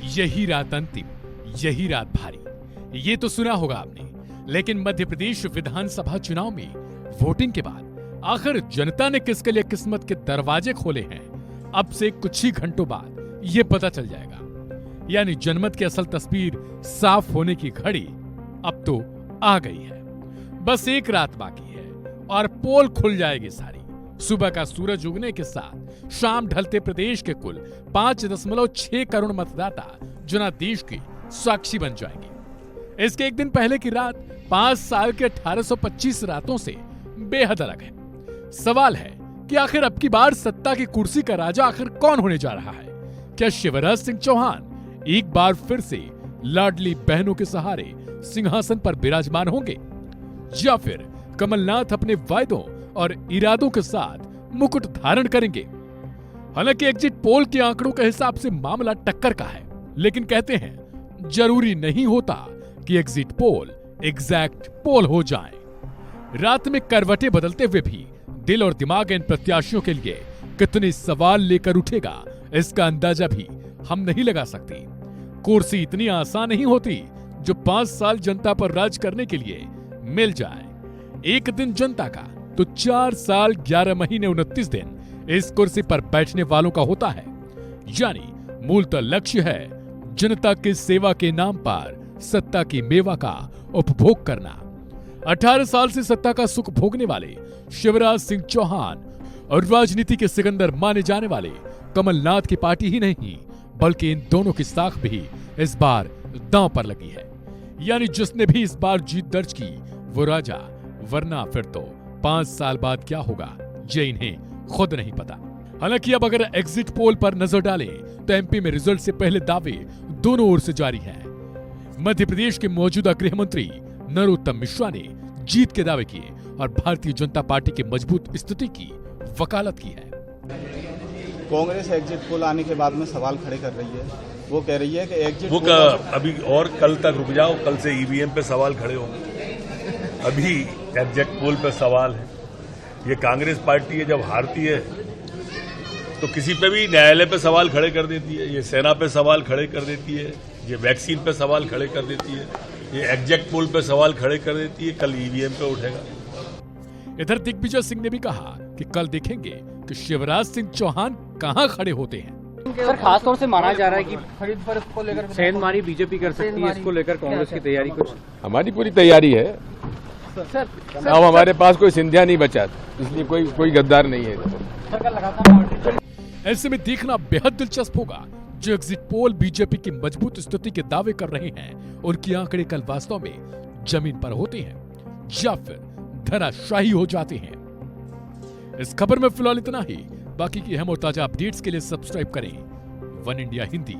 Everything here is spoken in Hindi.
यही रात अंतिम, यही रात भारी, ये तो सुना होगा आपने। लेकिन मध्य प्रदेश विधानसभा चुनाव में वोटिंग के बाद आखिर जनता ने किसके लिए किस्मत के दरवाजे खोले हैं, अब से कुछ ही घंटों बाद ये पता चल जाएगा। यानी जनमत की असल तस्वीर साफ होने की घड़ी अब तो आ गई है। बस एक रात बाकी है और पोल खुल जाएगी सारी। सुबह का सूरज उगने के साथ शाम ढलते प्रदेश के कुल 5.6 करोड़ मतदाता जनादेश की साक्षी बन जाएंगे। इसके एक दिन पहले की रात 5 साल के 1825 रातों से बेहद अलग है। सवाल है कि आखिर अब की बार सत्ता की कुर्सी का राजा आखिर कौन होने जा रहा है? क्या शिवराज सिंह चौहान एक बार फिर से लाडली बहनों के सहारे सिंहासन पर विराजमान होंगे, या फिर कमलनाथ अपने वायदों और इरादों के साथ मुकुट धारण करेंगे? हालांकि एग्जिट पोल के आंकड़ों के हिसाब से मामला टक्कर का है, लेकिन कहते हैं जरूरी नहीं होता कि एग्जिट पोल एग्जैक्ट पोल हो जाए। रात में करवटें बदलते हुए भी दिल और दिमाग इन प्रत्याशियों के लिए कितने सवाल लेकर उठेगा, इसका अंदाजा भी हम नहीं लगा सकते। कुर्सी इतनी आसान नहीं होती जो 5 साल जनता पर राज करने के लिए मिल जाए। एक दिन जनता का तो 4 साल 11 महीने 29 दिन इस कुर्सी पर बैठने वालों का होता है। यानी मूलतः लक्ष्य है जनता की सेवा के नाम पर सत्ता की मेवा का उपभोग करना। 18 साल से सत्ता का सुख भोगने वाले शिवराज सिंह चौहान और राजनीति के सिकंदर माने जाने वाले कमलनाथ की पार्टी ही नहीं, बल्कि इन दोनों की साख भी इस बार दांव पर लगी है। यानी जिसने भी इस बार जीत दर्ज की वो राजा, वरना फिर तो 5 साल बाद क्या होगा ये इन्हें खुद नहीं पता। हालांकि अब अगर एग्जिट पोल पर नजर डालें तो एमपी में रिजल्ट से पहले दावे दोनों ओर से जारी हैं। मध्य प्रदेश के मौजूदा गृह मंत्री नरोत्तम मिश्रा ने जीत के दावे किए और भारतीय जनता पार्टी की मजबूत स्थिति की वकालत की है। कांग्रेस एग्जिट पोल आने के बाद में सवाल खड़े कर रही है। वो कह रही है कि एग्जिट पोल अभी और कल तक रुक जाओ, कल से ईवीएम पे सवाल खड़े होंगे। अभी एग्जिट पोल पे सवाल है। ये कांग्रेस पार्टी है, जब हारती है तो किसी पे भी न्यायालय पे सवाल खड़े कर देती है, ये सेना पे सवाल खड़े कर देती है, ये वैक्सीन पे सवाल खड़े कर देती है, ये एग्जिट पोल पे सवाल खड़े कर देती है, कल ईवीएम पे उठेगा। इधर दिग्विजय सिंह ने भी कहा कि कल देखेंगे कि शिवराज सिंह चौहान कहां खड़े होते हैं। सर, खासतौर से माना जा रहा है कि खरीद फरोख्त को लेकर सेंधमारी बीजेपी कर सकती है, इसको लेकर कांग्रेस की तैयारी कुछ? हमारी पूरी तैयारी है। सर, अब हमारे पास कोई सिंधिया नहीं बचा, इसलिए कोई गद्दार नहीं है। ऐसे में देखना बेहद दिलचस्प होगा जो एग्जिट पोल बीजेपी की मजबूत स्थिति के दावे कर रहे हैं, उनके आंकड़े कल वास्तव में जमीन पर होते हैं या फिर धराशायी हो जाते हैं। इस खबर में फिलहाल इतना ही। बाकी की अहम और ताजा अपडेट्स के लिए सब्सक्राइब करें वन इंडिया हिंदी।